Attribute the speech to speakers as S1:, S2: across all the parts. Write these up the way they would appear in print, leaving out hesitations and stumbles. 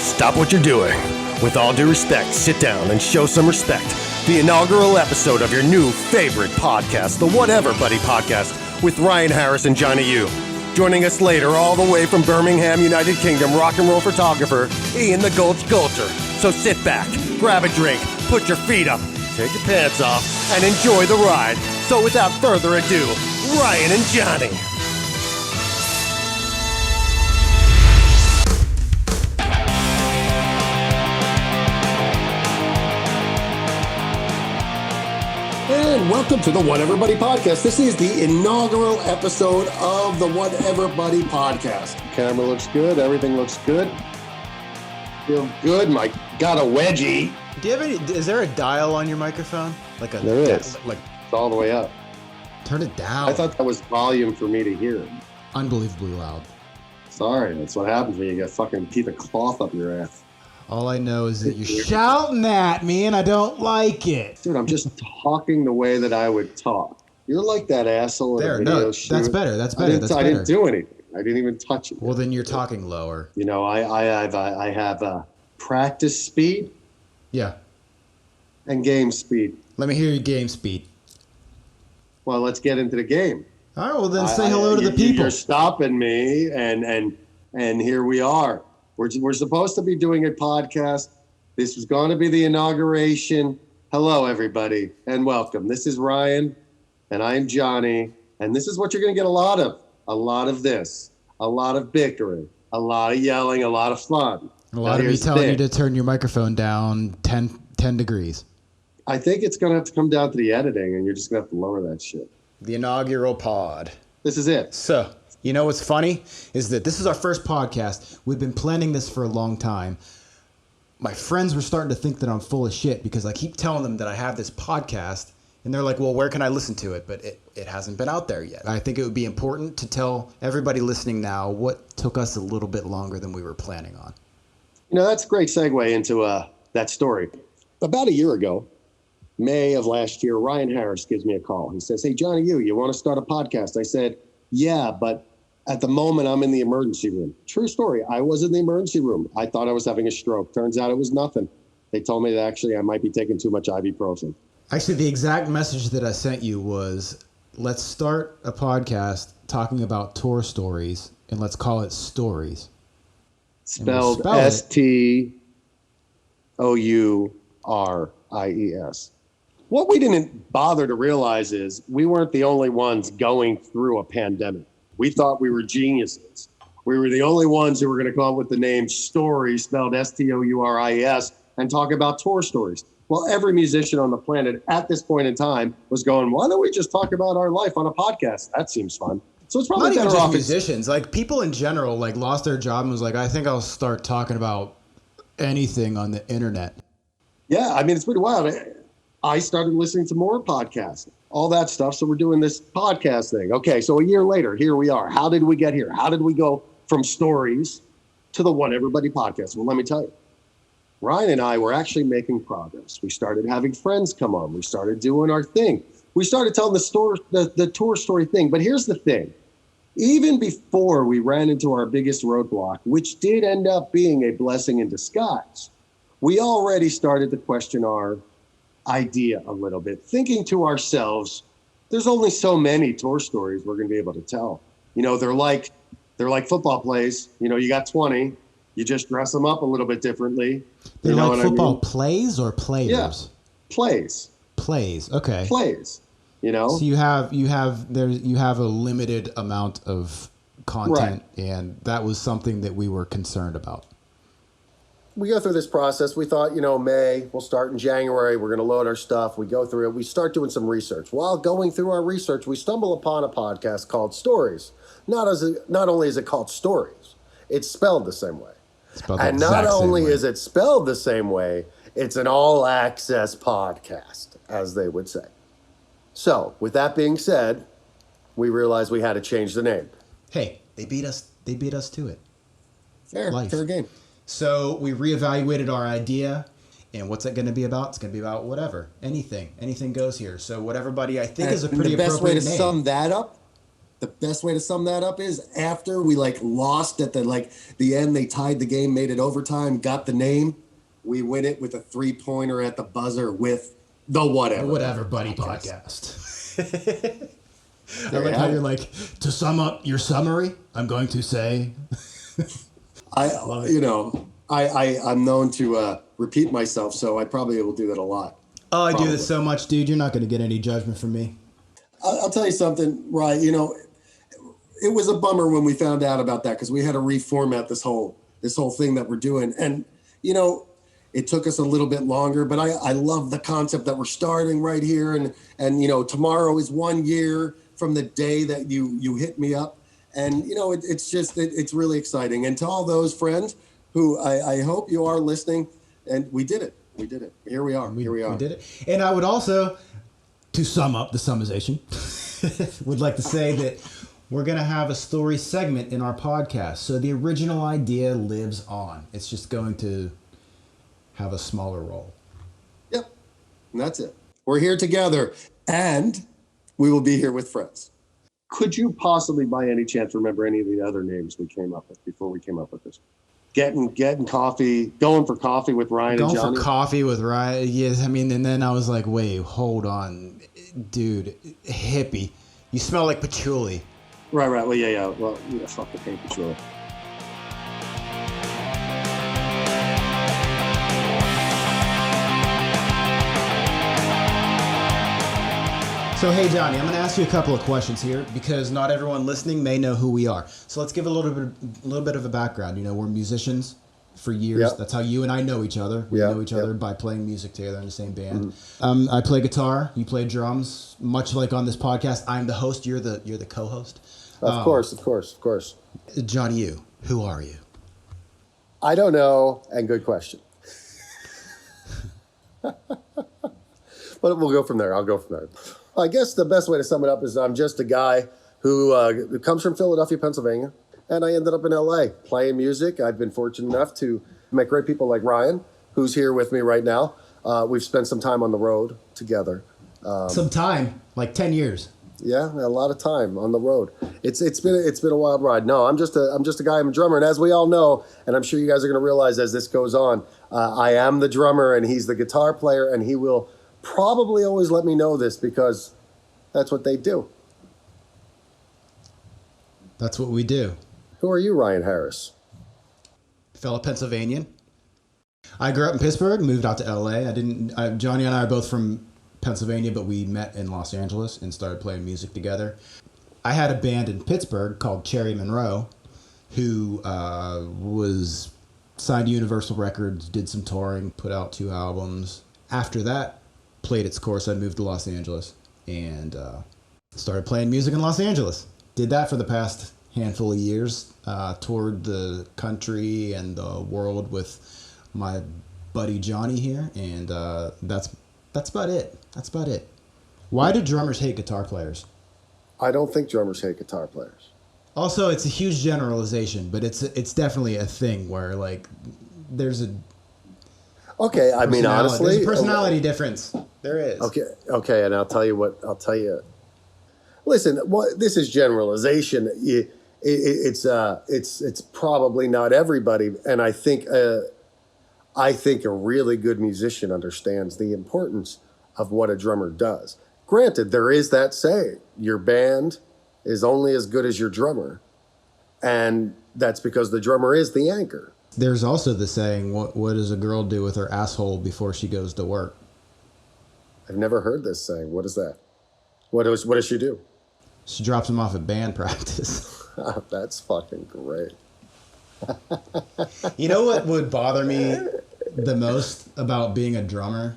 S1: Stop what you're doing. With all due respect, sit down and show some respect. The inaugural episode of your new favorite podcast, the Whatever Buddy Podcast, with Ryan Harris and Jonny U. Joining us later, all the way from Birmingham, United Kingdom, rock and roll photographer, Ian the Golcher. So sit back, grab a drink, put your feet up, take your pants off, and enjoy the ride. So without further ado, Ryan and Jonny. And welcome to the Whatever Buddy Podcast. This is the inaugural episode of the Whatever Buddy Podcast. The camera looks good. Everything looks good. Feel good. Got a wedgie.
S2: Do you have any? Is there a dial on your microphone?
S1: There is. It's all the way up.
S2: Turn it down.
S1: I thought that was volume for me to hear.
S2: Unbelievably loud.
S1: Sorry, that's what happens when you get fucking piece of cloth up your ass.
S2: All I know is that you're shouting at me and I don't like it.
S1: Dude, I'm just talking the way that I would talk. You're like that asshole in a video shoot.
S2: That's better. That's better.
S1: I didn't do anything. I didn't even touch it.
S2: Well, then you're talking lower.
S1: You know, I have practice speed.
S2: Yeah.
S1: And game speed.
S2: Let me hear your game speed.
S1: Well, let's get into the game.
S2: All right. Well, then say hello to the people.
S1: You're stopping me, and here we are. We're supposed to be doing a podcast. This was going to be the inauguration. Hello, everybody, and welcome. This is Ryan, and I am Jonny, and this is what you're going to get a lot of. A lot of this, a lot of bickering, a lot of yelling, a lot of fun.
S2: A lot of me telling you to turn your microphone down 10 degrees.
S1: I think it's going to have to come down to the editing, and you're just going to have to lower that shit.
S2: The inaugural pod.
S1: This is it.
S2: So, you know what's funny is that this is our first podcast. We've been planning this for a long time. My friends were starting to think that I'm full of shit because I keep telling them that I have this podcast, and they're like, well, where can I listen to it? But it hasn't been out there yet. I think it would be important to tell everybody listening now what took us a little bit longer than we were planning on.
S1: You know, that's a great segue into that story. About a year ago, May of last year, Ryan Harris gives me a call. He says, hey, Jonny, you want to start a podcast? I said, yeah, but at the moment, I'm in the emergency room. True story. I was in the emergency room. I thought I was having a stroke. Turns out it was nothing. They told me that actually I might be taking too much ibuprofen.
S2: Actually, the exact message that I sent you was, let's start a podcast talking about tour stories, and let's call it Stories.
S1: Spelled S-T-O-U-R-I-E-S. What we didn't bother to realize is we weren't the only ones going through a pandemic. We thought we were geniuses. We were the only ones who were going to come up with the name Stories, spelled S-T-O-U-R-I-E-S, and talk about tour stories. Well, every musician on the planet at this point in time was going, why don't we just talk about our life on a podcast? That seems fun. So it's probably
S2: not
S1: better
S2: even
S1: off.
S2: Just musicians, like people in general, like lost their job and was like, I think I'll start talking about anything on the internet.
S1: Yeah, I mean, it's pretty wild. I started listening to more podcasts, all that stuff. So we're doing this podcast thing. Okay, so a year later, here we are. How did we get here? How did we go from Stories to the Whatever Buddy Podcast? Well, let me tell you. Ryan and I were actually making progress. We started having friends come on. We started doing our thing. We started telling the tour story thing. But here's the thing. Even before we ran into our biggest roadblock, which did end up being a blessing in disguise, we already started to question our idea a little bit, thinking to ourselves, there's only so many tour stories we're going to be able to tell. You know, they're like football plays. You know, you got 20. You just dress them up a little bit differly.
S2: They're like football plays or players?
S1: Yeah, plays.
S2: Plays, okay.
S1: Plays, you know?
S2: So you have a limited amount of content, right. And that was something that we were concerned about.
S1: We go through this process. We thought, May, we'll start in January. We're going to load our stuff. We go through it. We start doing some research. While going through our research, we stumble upon a podcast called Stories. Not only is it called Stories, it's spelled the same way. And not only is it spelled the same way, it's an all-access podcast, as they would say. So, with that being said, we realized we had to change the name.
S2: Hey, they beat us to it.
S1: Fair game.
S2: So we reevaluated our idea, and what's it going to be about? It's going to be about whatever, anything goes here. So Whatever Buddy, I think, is a pretty appropriate name.
S1: The best way to sum that up The best way to sum that up is after we like lost at the end, they tied the game, made it overtime, got the name. We win it with a 3-pointer at the buzzer with the Whatever.
S2: The Whatever Buddy podcast. I like how you're like, to sum up your summary, I'm going to say.
S1: I'm known to repeat myself, so I probably will do that a lot.
S2: Oh, I do this so much, dude. You're not going to get any judgment from me.
S1: I'll tell you something, Ryan. It was a bummer when we found out about that because we had to reformat this whole thing that we're doing, and it took us a little bit longer. But I love the concept that we're starting right here, and tomorrow is 1 year from the day that you hit me up, and it's really exciting. And to all those friends who I hope you are listening, and we did it. Here we are. We
S2: did it. And I would also, to sum up the summization, would like to say that we're going to have a story segment in our podcast. So the original idea lives on. It's just going to have a smaller role.
S1: Yep. And that's it. We're here together, and we will be here with friends. Could you possibly, by any chance, remember any of the other names we came up with before we came up with this? Getting coffee, going for coffee with Ryan and Jonny.
S2: Going for coffee with Ryan, yes. I mean, and then I was like, wait, hold on. Dude, hippie. You smell like patchouli.
S1: Right. Well, yeah. Well, fuck the paint patchouli.
S2: So, hey, Jonny, I'm going to ask you a couple of questions here because not everyone listening may know who we are. So let's give a little bit of a background. We're musicians for years. Yep. That's how you and I know each other. We know each other by playing music together in the same band. Mm-hmm. I play guitar. You play drums. Much like on this podcast, I'm the host. You're the co-host.
S1: Of course.
S2: Jonny, who are you?
S1: I don't know, and good question. But we'll go from there. I'll go from there. I guess the best way to sum it up is I'm just a guy who comes from Philadelphia, Pennsylvania, and I ended up in LA playing music. I've been fortunate enough to meet great people like Ryan, who's here with me right now. We've spent some time on the road together.
S2: Some time, like 10 years.
S1: Yeah, a lot of time on the road. It's been a wild ride. No, I'm just a guy. I'm a drummer, and as we all know, and I'm sure you guys are going to realize as this goes on, I am the drummer, and he's the guitar player, and he will probably always let me know this because that's what they do.
S2: That's what we do.
S1: Who are you, Ryan Harris?
S2: Fellow Pennsylvanian. I grew up in Pittsburgh, moved out to LA. Jonny and I are both from Pennsylvania, but we met in Los Angeles and started playing music together. I had a band in Pittsburgh called Cherry Monroe, who was signed to Universal Records, did some touring, put out 2 albums. After that played its course, I moved to Los Angeles and started playing music in Los Angeles. Did that for the past handful of years, toured the country and the world with my buddy Jonny here, and that's about it. That's about it. Why do drummers hate guitar players?
S1: I don't think drummers hate guitar players.
S2: Also, it's a huge generalization, but it's definitely a thing where like there's a
S1: okay. I mean, honestly,
S2: there's a personality difference. There is.
S1: Okay, and I'll tell you. Listen, this is generalization. It's probably not everybody, and I think a really good musician understands the importance of what a drummer does. Granted, there is that saying, your band is only as good as your drummer, and that's because the drummer is the anchor.
S2: There's also the saying, what does a girl do with her asshole before she goes to work?
S1: I've never heard this saying. What is that? What does she do?
S2: She drops him off at band practice.
S1: That's fucking great.
S2: You know what would bother me the most about being a drummer?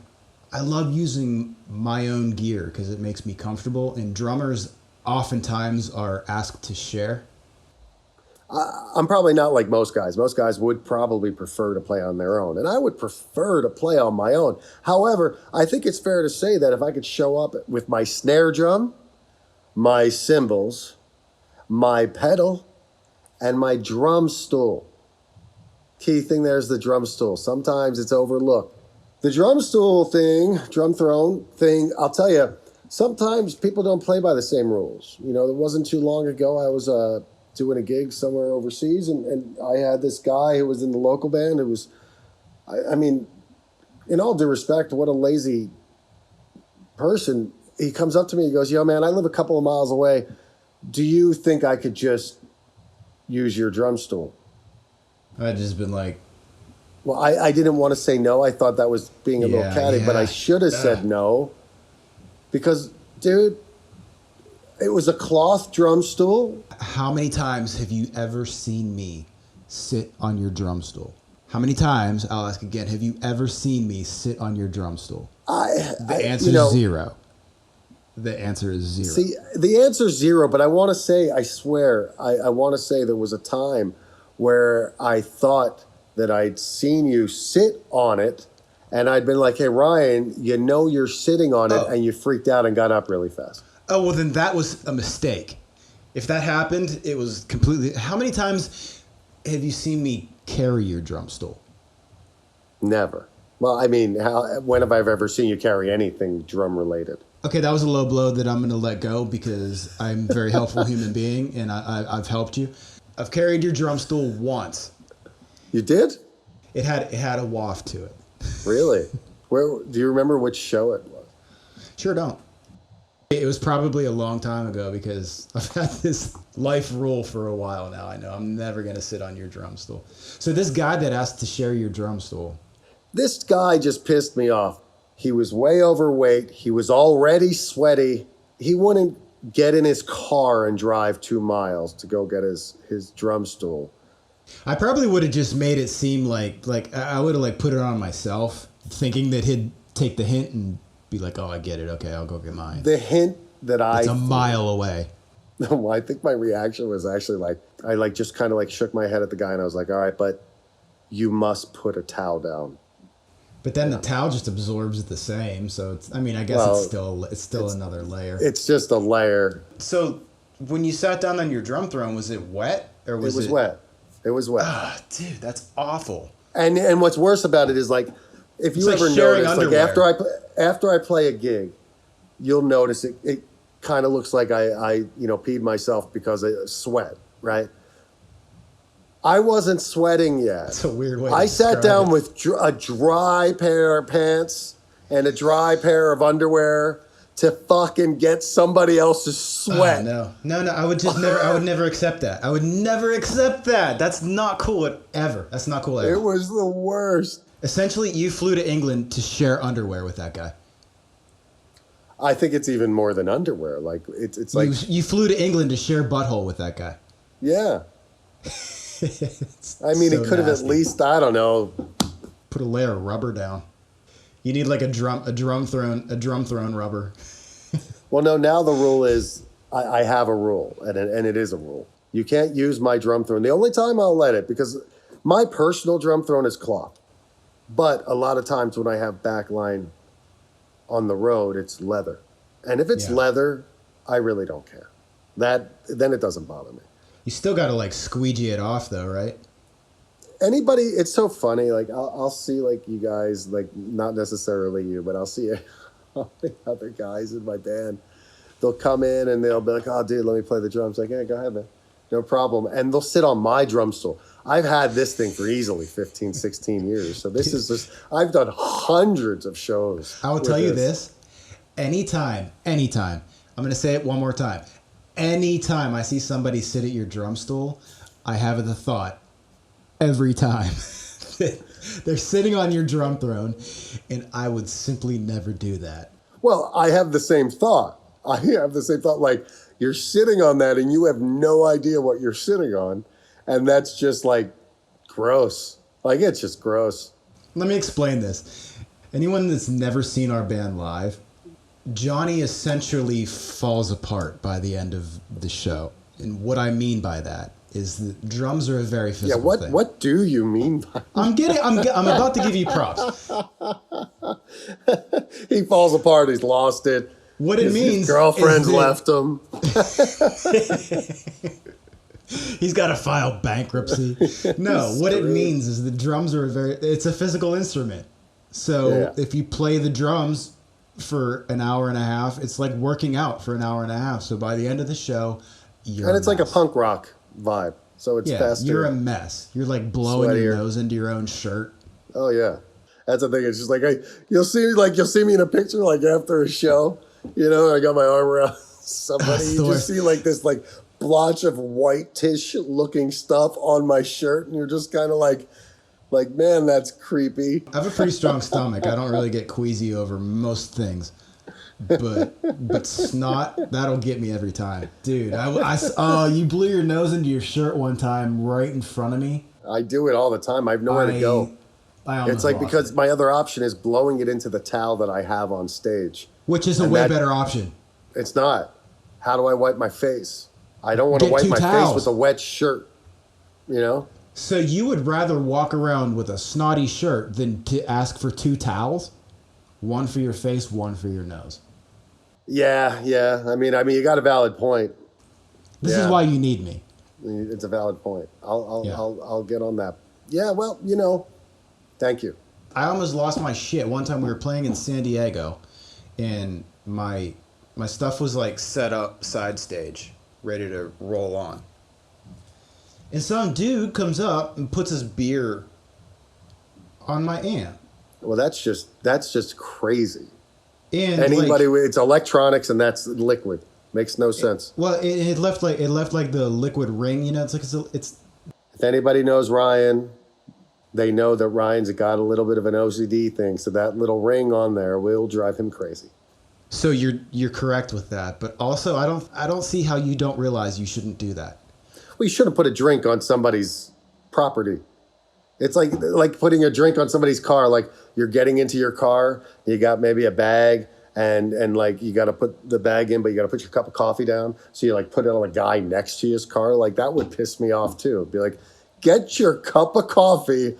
S2: I love using my own gear because it makes me comfortable, and drummers oftentimes are asked to share.
S1: I'm probably not like most guys. Most guys would probably prefer to play on their own, and I would prefer to play on my own. However, I think it's fair to say that if I could show up with my snare drum, my cymbals, my pedal, and my drum stool. Key thing there is the drum stool. Sometimes it's overlooked. The drum stool thing, drum throne thing, I'll tell you, sometimes people don't play by the same rules. You know, it wasn't too long ago I was doing a gig somewhere overseas, and I had this guy who was in the local band who was, I mean, in all due respect, what a lazy person. He comes up to me, he goes, yo, man, I live a couple of miles away. Do you think I could just use your drum stool?
S2: I'd just been like...
S1: Well, I didn't want to say no. I thought that was being a little catty, but I should have said no. Because, dude, it was a cloth drum stool.
S2: How many times have you ever seen me sit on your drum stool? How many times, I'll ask again, have you ever seen me sit on your drum stool? The answer is zero. The answer is zero.
S1: See, the answer is zero, but I want to say, I swear, I want to say there was a time where I thought that I'd seen you sit on it, and I'd been like, hey, Ryan, you know you're sitting on it, and you freaked out and got up really fast.
S2: Oh, well, then that was a mistake. If that happened, it was completely... How many times have you seen me carry your drum stool?
S1: Never. Well, I mean, when have I ever seen you carry anything drum-related?
S2: Okay, that was a low blow that I'm going to let go because I'm a very helpful human being, and I've helped you. I've carried your drum stool once.
S1: You did?
S2: It had a waft to it.
S1: Really? Where do you remember which show it was?
S2: Sure don't. It was probably a long time ago because I've had this life rule for a while now. I know I'm never going to sit on your drum stool. So this guy that asked to share your drum stool.
S1: This guy just pissed me off. He was way overweight. He was already sweaty. He wouldn't get in his car and drive 2 miles to go get his drum stool.
S2: I probably would have just made it seem like I would have put it on myself, thinking that he'd take the hint and be like, oh, I get it. Okay, I'll go get mine.
S1: The hint that
S2: it's a mile away.
S1: No, I think my reaction was actually I just kind of shook my head at the guy and I was like, all right, but you must put a towel down.
S2: But then the towel just absorbs it the same. So I guess it's still another layer.
S1: It's just a layer.
S2: So when you sat down on your drum throne, was it wet or was it?
S1: It was wet. It was wet.
S2: Ah, dude, that's awful.
S1: And what's worse about it is if you ever notice, after I play a gig, you'll notice it kind of looks like I peed myself because of sweat, right? I wasn't sweating yet.
S2: That's a weird way.
S1: I sat down with a dry pair of pants and a dry pair of underwear to fucking get somebody else's sweat.
S2: No. I would never accept that. I would never accept that. That's not cool ever. That's not cool ever.
S1: It was the worst.
S2: Essentially, you flew to England to share underwear with that guy.
S1: I think it's even more than underwear. It's like
S2: you flew to England to share butthole with that guy.
S1: Yeah. I mean, it could have at least, I don't know,
S2: put a layer of rubber down. You need a drum throne rubber.
S1: Well, no, now the rule is I have a rule, and it is a rule. You can't use my drum throne. The only time I'll let it, because my personal drum throne is cloth. But a lot of times when I have backline on the road, it's leather. And if it's leather, I really don't care. Then it doesn't bother me.
S2: You still got to squeegee it off though, right?
S1: Anybody, it's so funny. I'll see you guys, not necessarily you, but I'll see all the other guys in my band. They'll come in and they'll be like, oh, dude, let me play the drums. Like, yeah, go ahead, man. No problem. And they'll sit on my drum stool. I've had this thing for easily 15, 16 years. So this is just, I've done hundreds of shows.
S2: I will tell you this. Anytime, I'm going to say it one more time. Anytime I see somebody sit at your drum stool, I have the thought every time they're sitting on your drum throne, and I would simply never do that.
S1: Well, I have the same thought. You're sitting on that and you have no idea what you're sitting on. And that's just gross. It's just gross.
S2: Let me explain this. Anyone that's never seen our band live, Jonny essentially falls apart by the end of the show. And what I mean by that is that drums are a very physical thing. What do you mean by that? I'm about to give you props.
S1: He falls apart. He's lost it.
S2: What it means
S1: his girlfriend's left him.
S2: He's got to file bankruptcy. No, what it means is the drums are it's a physical instrument. So if you play the drums for an hour and a half. It's like working out for an hour and a half. So by the end of the show,
S1: and it's like a punk rock vibe. So it's faster.
S2: You're a mess. You're like blowing your nose into your own shirt.
S1: Oh yeah, that's the thing. It's just like you'll see me in a picture like after a show. You know, I got my arm around somebody. You just see like this like blotch of whitish looking stuff on my shirt, and you're just kind of like, man, that's creepy.
S2: I have a pretty strong stomach. I don't really get queasy over most things, but snot, that'll get me every time, dude. You blew your nose into your shirt one time right in front of me.
S1: I do it all the time. I have nowhere to go. It's like because my other option is blowing it into the towel that I have on stage,
S2: which is a way better option.
S1: It's not. How do I wipe my face? I don't want to wipe my face with a wet shirt. You know.
S2: So you would rather walk around with a snotty shirt than to ask for 2 towels? One for your face, one for your nose.
S1: Yeah. I mean, you got a valid point.
S2: This is why you need me.
S1: It's a valid point. I'll get on that. Yeah, well, thank you.
S2: I almost lost my shit. One time we were playing in San Diego, and my stuff was like set up side stage, ready to roll on. And some dude comes up and puts his beer on my amp.
S1: Well, that's just crazy.
S2: And
S1: it's electronics and that's liquid. Makes no sense.
S2: Well, it left like the liquid ring. It's like it's.
S1: If anybody knows Ryan, they know that Ryan's got a little bit of an OCD thing, so that little ring on there will drive him crazy.
S2: So you're correct with that, but also I don't see how you don't realize you shouldn't do that.
S1: Well, you shouldn't put a drink on somebody's property. It's like putting a drink on somebody's car. Like you're getting into your car, you got maybe a bag, and like you got to put the bag in, but you got to put your cup of coffee down. So you like put it on a guy next to his car. Like that would piss me off too. It'd be like, get your cup of coffee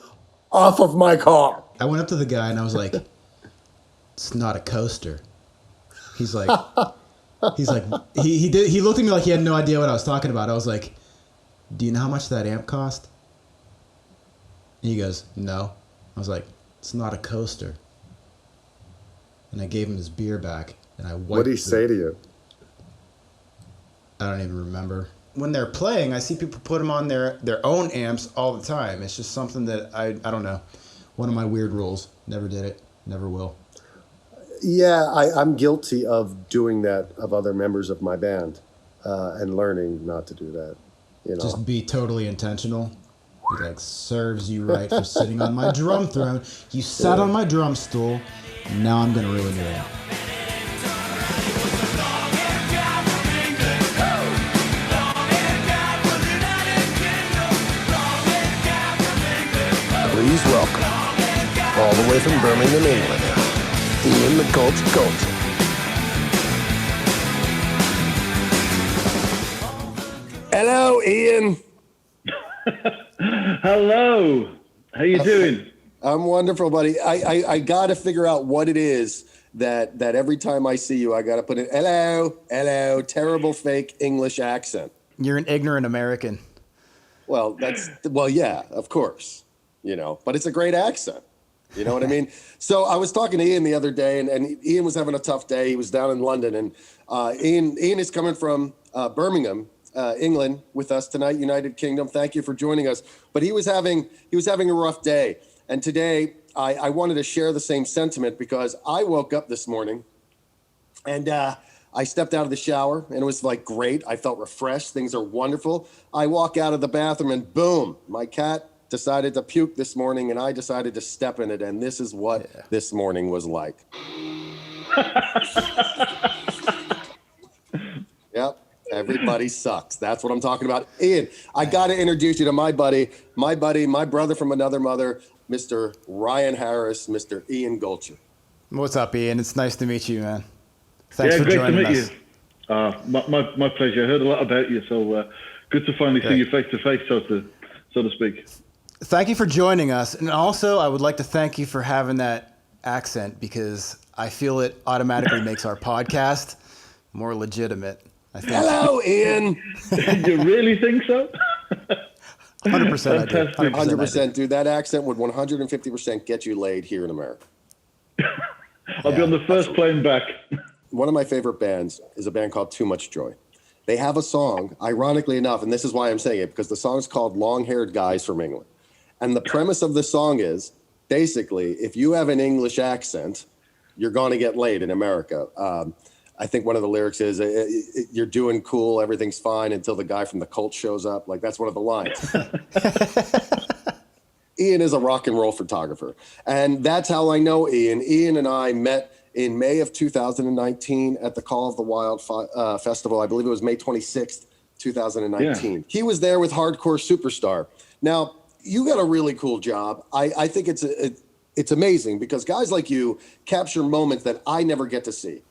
S1: off of my car.
S2: I went up to the guy and I was like, it's not a coaster. He's like, he looked at me like he had no idea what I was talking about. I was like, do you know how much that amp cost? And he goes, no. I was like, it's not a coaster. And I gave him his beer back, and I wiped.
S1: What did he say to you?
S2: I don't even remember. When they're playing, I see people put them on their own amps all the time. It's just something that I don't know. One of my weird rules. Never did it. Never will.
S1: Yeah, I'm guilty of doing that of other members of my band, and learning not to do that.
S2: Just be totally intentional. Be like, serves you right for sitting on my drum throne. You sat on my drum stool. Now I'm gonna ruin your amp.
S1: Please welcome, all the way from Birmingham, England, Ian the Golch. Hello, Ian.
S3: Hello. How you doing?
S1: I'm wonderful, buddy. I got to figure out what it is that every time I see you, I got to put in hello, terrible fake English accent.
S2: You're an ignorant American.
S1: Well, yeah, of course, but it's a great accent. You know what I mean? So I was talking to Ian the other day, and Ian was having a tough day. He was down in London, and Ian is coming from Birmingham, England, with us tonight, United Kingdom. Thank you for joining us. But he was having a rough day, and today I wanted to share the same sentiment because I woke up this morning, and I stepped out of the shower, and it was like great. I felt refreshed. Things are wonderful. I walk out of the bathroom, and boom, my cat decided to puke this morning, and I decided to step in it, and this is what this morning was like. Yep, everybody sucks. That's what I'm talking about. Ian, I got to introduce you to my brother from another mother, Mr. Ryan Harris, Mr. Ian Golcher.
S2: What's up, Ian? It's nice to meet you, man. Thanks for joining us.
S3: Great to meet you. My pleasure. I heard a lot about you, so good to finally see you face to face, so to speak.
S2: Thank you for joining us. And also, I would like to thank you for having that accent because I feel it automatically makes our podcast more legitimate. I think.
S1: Hello, Ian.
S3: You really think so?
S2: 100% I do.
S1: 100%, dude. That accent would 150% get you laid here in America.
S3: I'll be on the first plane back.
S1: One of my favorite bands is a band called Too Much Joy. They have a song, ironically enough, and this is why I'm saying it, because the song is called Long-Haired Guys from England. And the premise of the song is, basically, if you have an English accent, you're going to get laid in America. I think one of the lyrics is, you're doing cool, everything's fine until the guy from the Cult shows up. Like, that's one of the lines. Ian is a rock and roll photographer. And that's how I know Ian. Ian and I met in May of 2019 at the Call of the Wild Festival. I believe it was May 26th, 2019. Yeah. He was there with Hardcore Superstar. Now, you got a really cool job. I think it's amazing because guys like you capture moments that I never get to see.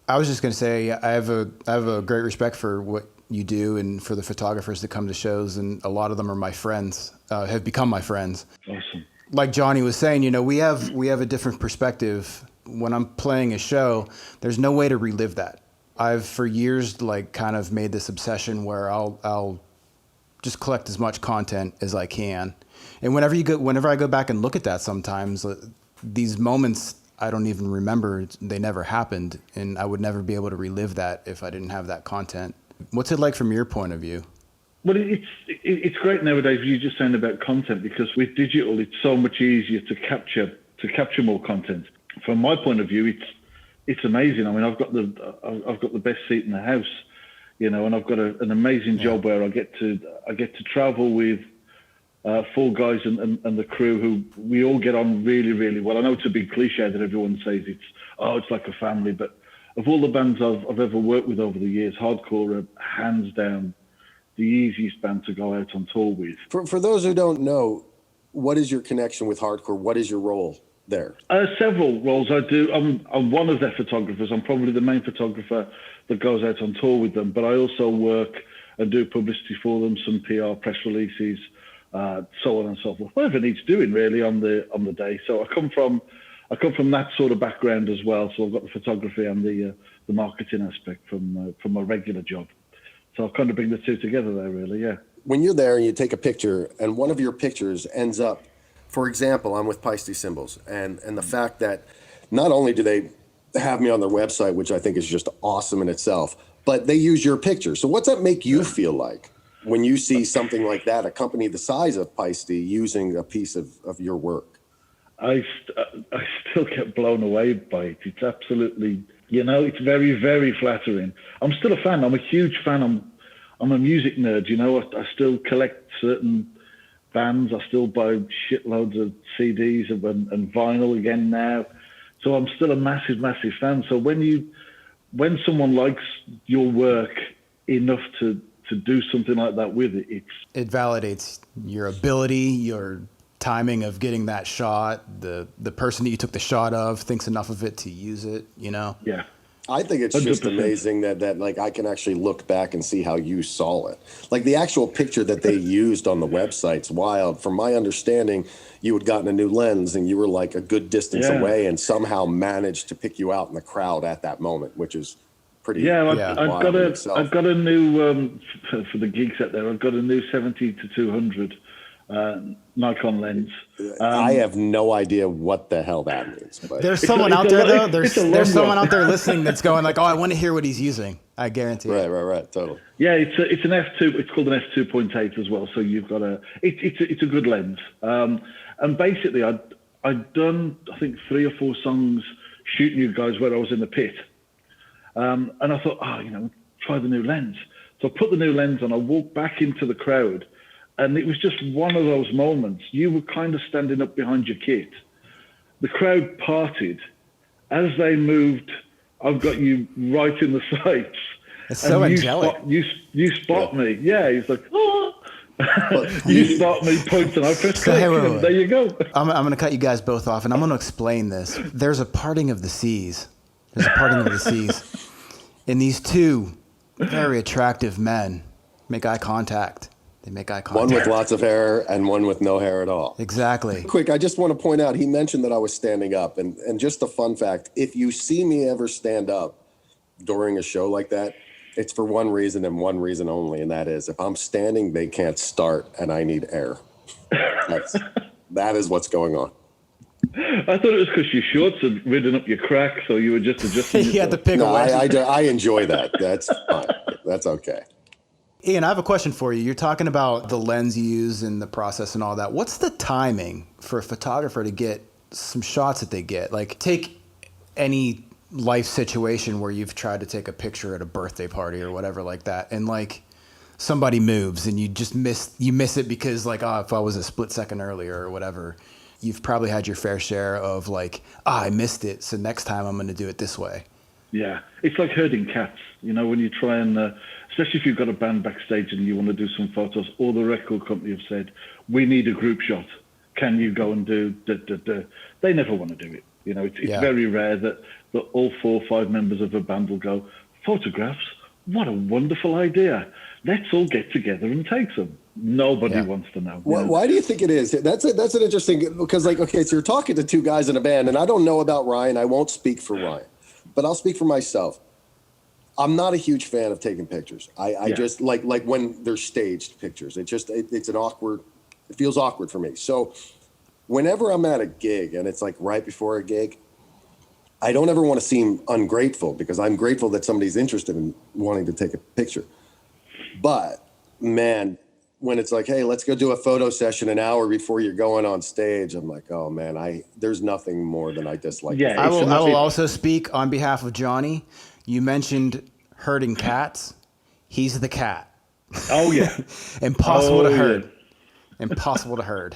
S2: I was just going to say, I have a great respect for what you do and for the photographers that come to shows, and a lot of them are my friends, have become my friends.
S3: Awesome.
S2: Like Jonny was saying, we have a different perspective. When I'm playing a show, there's no way to relive that. I've for years kind of made this obsession where I'll just collect as much content as I can. And whenever I go back and look at that, sometimes these moments I don't even remember, they never happened, and I would never be able to relive that if I didn't have that content. What's it like from your point of view?
S3: Well, it's great nowadays. You're just saying about content, because with digital, it's so much easier to capture more content. From my point of view, it's amazing. I mean, I've got the best seat in the house, and I've got an amazing job where I get to travel with 4 guys and the crew who we all get on really, really well. I know it's a big cliche that everyone says it's like a family, but of all the bands I've ever worked with over the years, Hardcore are hands down the easiest band to go out on tour with.
S1: For those who don't know, what is your connection with Hardcore? What is your role there?
S3: Several roles I do. I'm one of their photographers. I'm probably the main photographer that goes out on tour with them, but I also work and do publicity for them, some PR, press releases, so on and so forth. Whatever needs doing really on the day. So I come from that sort of background as well. So I've got the photography and the marketing aspect from my regular job. So I kind of bring the two together there, really. Yeah.
S1: When you're there and you take a picture, and one of your pictures ends up, for example, I'm with Peisty Symbols, and the fact that not only do they have me on their website, which I think is just awesome in itself, but they use your picture. So what's that make you feel like when you see something like that, a company the size of Peisty using a piece of your work?
S3: I still get blown away by it. It's absolutely, it's very, very flattering. I'm still a fan. I'm a huge fan. I'm a music nerd, I still collect certain bands. I still buy shitloads of CDs and vinyl again now. So I'm still a massive, massive fan. So when someone likes your work enough to do something like that with it,
S2: it validates your ability, your timing of getting that shot. The person that you took the shot of thinks enough of it to use it,
S3: Yeah.
S1: I think it's 100%. Just amazing that like I can actually look back and see how you saw it. Like the actual picture that they used on the website's wild. From my understanding, you had gotten a new lens and you were like a good distance away and somehow managed to pick you out in the crowd at that moment, which is pretty.
S3: Yeah, I've got a new for the geeks out there. I've got a new 70-200 Nikon lens.
S1: I have no idea what the hell that means. But
S2: there's someone out there though. There's someone out there listening that's going like, "Oh, I want to hear what he's using." I guarantee.
S1: Right, totally.
S3: Yeah, it's an f2. It's called an f2.8 as well. So you've got it's a good lens. And basically, I'd done I think 3 or 4 songs shooting you guys where I was in the pit. And I thought, try the new lens. So I put the new lens on. I walked back into the crowd. And it was just one of those moments. You were kind of standing up behind your kit. The crowd parted. As they moved, I've got you right in the sights.
S2: It's so angelic.
S3: You spot me. Yeah, he's like, oh. You spot me, points, and I press click, and there you go.
S2: I'm going to cut you guys both off, and I'm going to explain this. There's a parting of the seas. And these 2 very attractive men make eye contact. They make eye contact.
S1: One with lots of hair and one with no hair at all.
S2: Exactly.
S1: Quick, I just want to point out, he mentioned that I was standing up. And just a fun fact, if you see me ever stand up during a show like that, it's for one reason and one reason only. And that is, if I'm standing, they can't start and I need air. That is what's going on.
S3: I thought it was because your shorts had ridden up your crack, so you were just adjusting yourself.
S2: You had to pick
S1: No,
S2: a way.
S1: I enjoy that. That's fine. That's okay.
S2: Ian, I have a question for you. You're talking about the lens you use and the process and all that. What's the timing for a photographer to get some shots that they get? Like, take any life situation where you've tried to take a picture at a birthday party or whatever like that, and like somebody moves and you just miss it because like, oh, if I was a split second earlier or whatever. You've probably had your fair share of like, I missed it, so next time I'm going to do it this way.
S3: Yeah, it's like herding cats. You know, when you try and, especially if you've got a band backstage and you want to do some photos, or the record company have said, we need a group shot. Can you go and do da? They never want to do it. You know, it's very rare that all 4 or 5 members of a band will go, photographs? What a wonderful idea. Let's all get together and take some. Nobody wants to know.
S1: Why do you think it is? That's an interesting, because like, okay, so you're talking to 2 guys in a band, and I don't know about Ryan. I won't speak for Ryan, but I'll speak for myself. I'm not a huge fan of taking pictures. I just like when they're staged pictures. It feels awkward for me. So whenever I'm at a gig and it's like right before a gig, I don't ever want to seem ungrateful, because I'm grateful that somebody's interested in wanting to take a picture. But man, when it's like, hey, let's go do a photo session an hour before you're going on stage, I'm like, oh man, there's nothing more than I dislike.
S3: Yeah,
S2: I will also speak on behalf of Jonny. You mentioned herding cats. He's the cat.
S3: Oh yeah.
S2: Impossible to herd. Impossible to herd.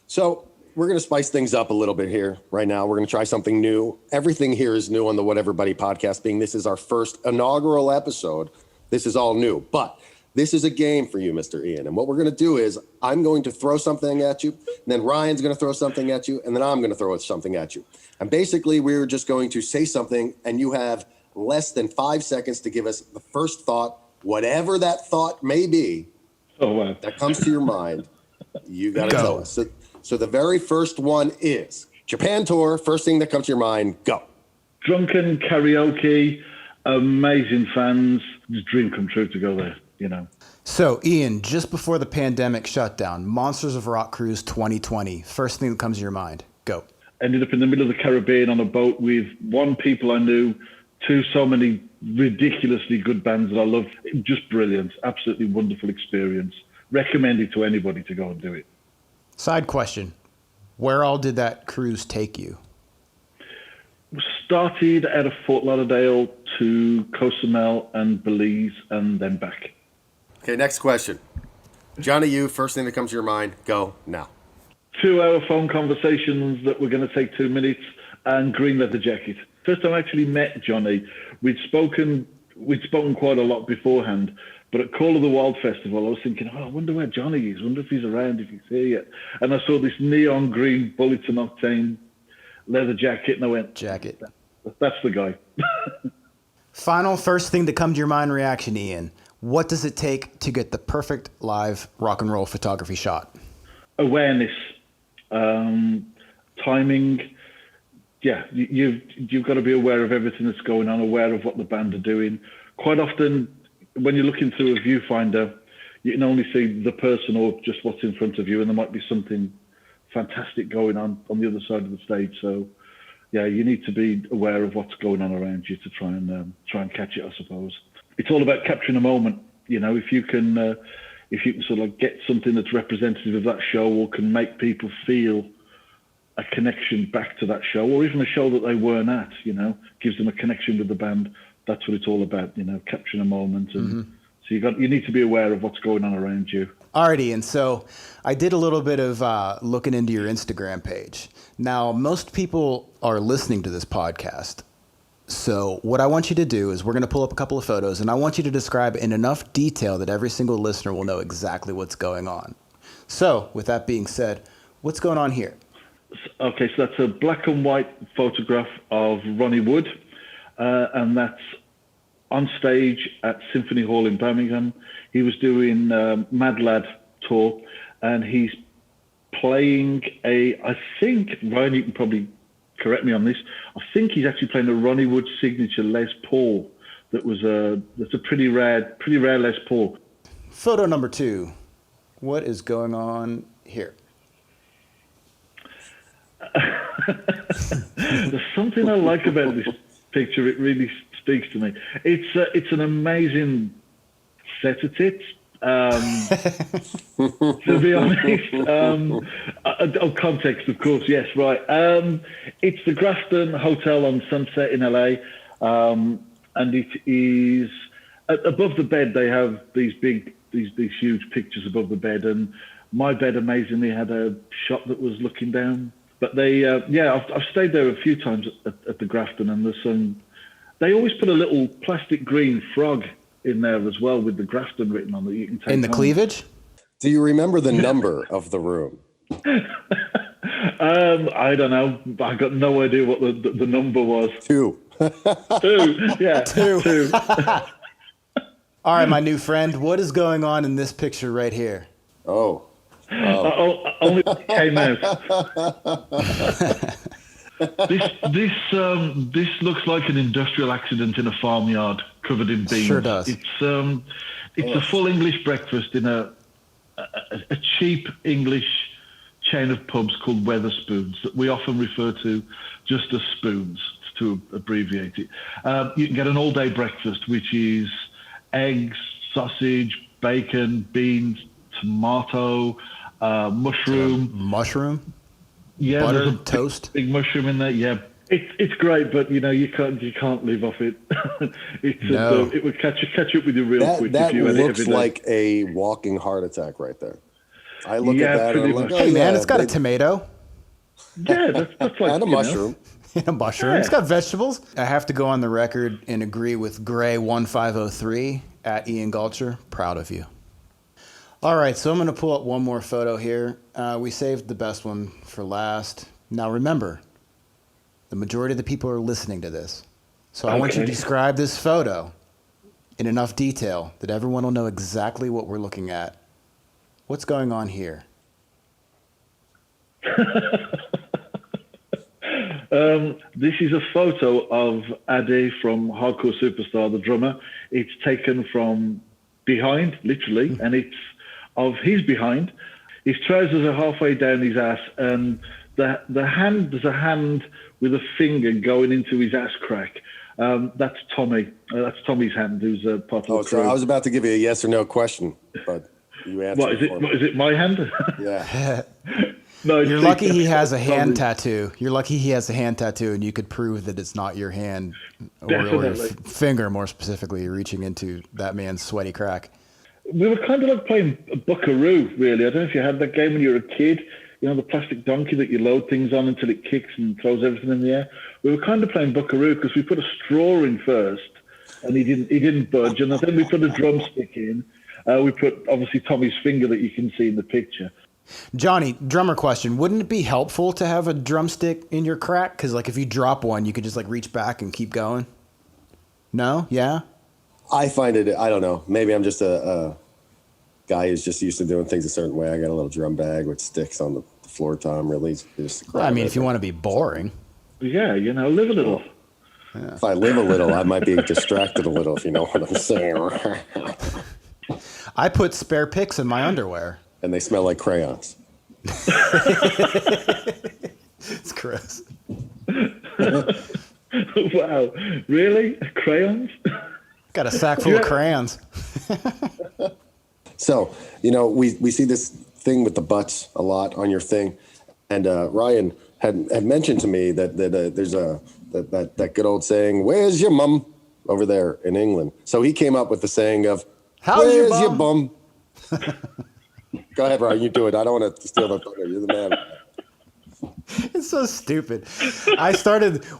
S1: So we're going to spice things up a little bit here right now. We're going to try something new. Everything here is new on the What Everybody podcast, being this is our first inaugural episode. This is all new, but this is a game for you, Mr. Ian. And what we're going to do is I'm going to throw something at you, and then Ryan's going to throw something at you, and then I'm going to throw something at you. And basically, we're just going to say something, and you have less than 5 seconds to give us the first thought, whatever that thought may be, that comes to your mind. You got to tell us. So the very first one is Japan tour. First thing that comes to your mind, go.
S3: Drunken karaoke, amazing fans. Just dream come true to go there. You know.
S2: So, Ian, just before the pandemic shutdown, Monsters of Rock Cruise 2020. First thing that comes to your mind. Go.
S3: Ended up in the middle of the Caribbean on a boat with 1 people I knew, 2 so many ridiculously good bands that I love. Just brilliant. Absolutely wonderful experience. Recommend it to anybody to go and do it.
S2: Side question. Where all did that cruise take you?
S3: Started out of Fort Lauderdale to Cozumel and Belize and then back.
S1: Okay, next question. Jonny, you, first thing that comes to your mind, go now.
S3: 2-hour phone conversations that were going to take 2 minutes and green leather jacket. First time I actually met Jonny, we'd spoken quite a lot beforehand, but at Call of the Wild Festival, I was thinking, I wonder where Jonny is. I wonder if he's around, if he's here yet. And I saw this neon green Bullets and Octane leather jacket, and I went,
S2: Jacket.
S3: That's the guy.
S2: Final first thing to come to your mind reaction, Ian. What does it take to get the perfect live rock and roll photography shot?
S3: Awareness, timing. Yeah, you've got to be aware of everything that's going on, aware of what the band are doing. Quite often, when you're looking through a viewfinder, you can only see the person or just what's in front of you, and there might be something fantastic going on the other side of the stage. So, yeah, you need to be aware of what's going on around you to try and catch it, I suppose. It's all about capturing a moment. You know, if you can sort of get something that's representative of that show or can make people feel a connection back to that show, or even a show that they weren't at, you know, gives them a connection with the band. That's what it's all about, you know, capturing a moment. And so you need to be aware of what's going on around you.
S2: Alrighty, and so I did a little bit of looking into your Instagram page. Now, most people are listening to this podcast. So what I want you to do is we're going to pull up a couple of photos, and I want you to describe in enough detail that every single listener will know exactly what's going on. So with that being said, what's going on here?
S3: Okay, so that's a black and white photograph of Ronnie Wood, and that's on stage at Symphony Hall in Birmingham. He was doing Mad Lad tour, and he's playing I think, Ryan, you can probably correct me on this, I think he's actually playing a Ronnie Wood signature Les Paul. That's a pretty rare Les Paul.
S2: Photo number 2. What is going on here?
S3: There's something I like about this picture. It really speaks to me. It's an amazing set of tits. To be honest, context, of course, yes, right. It's the Grafton Hotel on Sunset in LA, and it is above the bed. They have these huge pictures above the bed, and my bed amazingly had a shot that was looking down. But I've stayed there a few times at the Grafton, and there's some. They always put a little plastic green frog in there as well with the Grafton written on that you can take
S2: in the
S3: home.
S2: cleavage.
S1: Do you remember the number of the room?
S3: I don't know. I got no idea what the number was.
S1: 2.
S3: 2. Yeah. 2.
S2: All right, my new friend, what is going on in this picture right here?
S3: Only came out. This looks like an industrial accident in a farmyard covered in beans.
S2: Sure does.
S3: It's a full English breakfast in a cheap English chain of pubs called Weatherspoons that we often refer to just as spoons to abbreviate it. You can get an all-day breakfast, which is eggs, sausage, bacon, beans, tomato, mushroom.
S2: Mushroom?
S3: Yeah,
S2: butter,
S3: there's a
S2: toast,
S3: big mushroom in there. Yeah, it's great, but you can't live off it. It would catch up with you real quick.
S1: That
S3: if you
S1: looks like a walking heart attack right there. I look at that and I'm like,
S2: hey man, it's got a tomato.
S3: Yeah, that's like
S1: and a mushroom.
S2: A mushroom. Yeah. It's got vegetables. I have to go on the record and agree with Gray1503 at Ian Golcher. Proud of you. All right, so I'm going to pull up one more photo here. We saved the best one for last. Now remember, the majority of the people are listening to this. So I want you to describe this photo in enough detail that everyone will know exactly what we're looking at. What's going on here?
S3: This is a photo of Ade from Hardcore Superstar, the drummer. It's taken from behind, literally, and it's of his behind. His trousers are halfway down his ass, and there's a hand with a finger going into his ass crack. That's Tommy. That's Tommy's hand, who's a part of the crew.
S1: So I was about to give you a yes or no question, but you answered.
S3: What is it? My hand?
S1: Yeah.
S3: No,
S2: you're lucky he has a hand tattoo. You're lucky he has a hand tattoo, and you could prove that it's not your hand or your finger, more specifically, reaching into that man's sweaty crack.
S3: We were kind of like playing Buckaroo, really. I don't know if you had that game when you were a kid. You know, the plastic donkey that you load things on until it kicks and throws everything in the air. We were kind of playing Buckaroo because we put a straw in first, and he didn't budge, and then we put a drumstick in. We put obviously Tommy's finger that you can see in the picture.
S2: Jonny, drummer question: wouldn't it be helpful to have a drumstick in your crack? Because like if you drop one, you could just like reach back and keep going. No? Yeah.
S1: I find it. I don't know. Maybe I'm just a guy who's just used to doing things a certain way. I got a little drum bag with sticks on the floor, Tom. Really, just.
S2: I mean, if you want to be boring.
S3: Yeah, live a little.
S1: Yeah. If I live a little, I might be distracted a little. If you know what I'm saying.
S2: I put spare picks in my underwear.
S1: And they smell like crayons.
S2: It's gross.
S3: Wow. Really? Crayons?
S2: Got a sack full of crayons.
S1: So, we see this thing with the butts a lot on your thing. And Ryan had mentioned to me that there's that good old saying, "Where's your mum?" over there in England. So he came up with the saying of, "Where's your bum?" Go ahead, Ryan. You do it. I don't want to steal the thunder. You're the man.
S2: It's so stupid.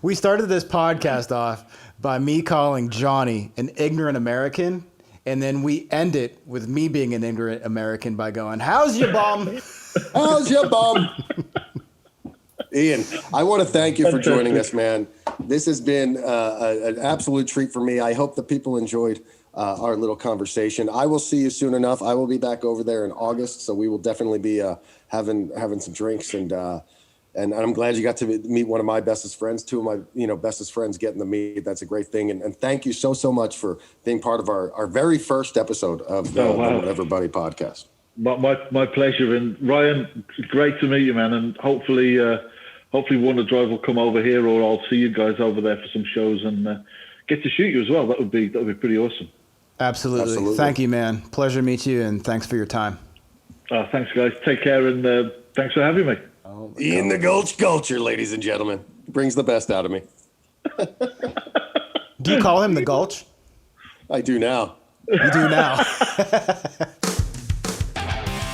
S2: We started this podcast off by me calling Jonny an ignorant American, and then we end it with me being an ignorant American by going, "How's your bum?"
S1: How's your bum? Ian, I want to thank you for joining us, man. This has been an absolute treat for me. I hope the people enjoyed our little conversation. I will see you soon enough. I will be back over there in August, so we will definitely be having some drinks, and I'm glad you got to meet one of my bestest friends. Two of my bestest friends getting to meet. That's a great thing, and thank you so much for being part of our very first episode of the Whatever Buddy podcast.
S3: My pleasure, and Ryan, great to meet you, man, and hopefully hopefully Warner Drive will come over here, or I'll see you guys over there for some shows and get to shoot you as well. That would be pretty awesome.
S2: Absolutely. Thank you, man. Pleasure to meet you, and thanks for your time.
S3: Thanks, guys. Take care, and thanks for having me.
S1: Ian the Golch Golcher, ladies and gentlemen. Brings the best out of me.
S2: Do you call him the Golch?
S1: I do now.
S2: You do now.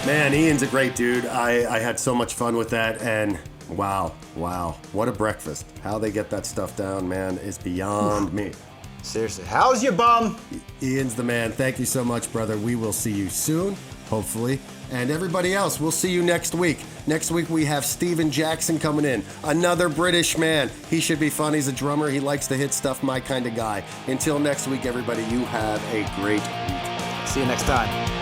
S1: Man, Ian's a great dude. I had so much fun with that, and wow, what a breakfast. How they get that stuff down, man, is beyond me.
S2: Seriously, how's your bum?
S1: Ian's the man. Thank you so much, brother. We will see you soon, hopefully. And everybody else, we'll see you next week. Next week we have Steven Jackson coming in, another British man. He should be fun. He's a drummer. He likes to hit stuff, my kind of guy. Until next week, everybody, you have a great week.
S2: See you next time.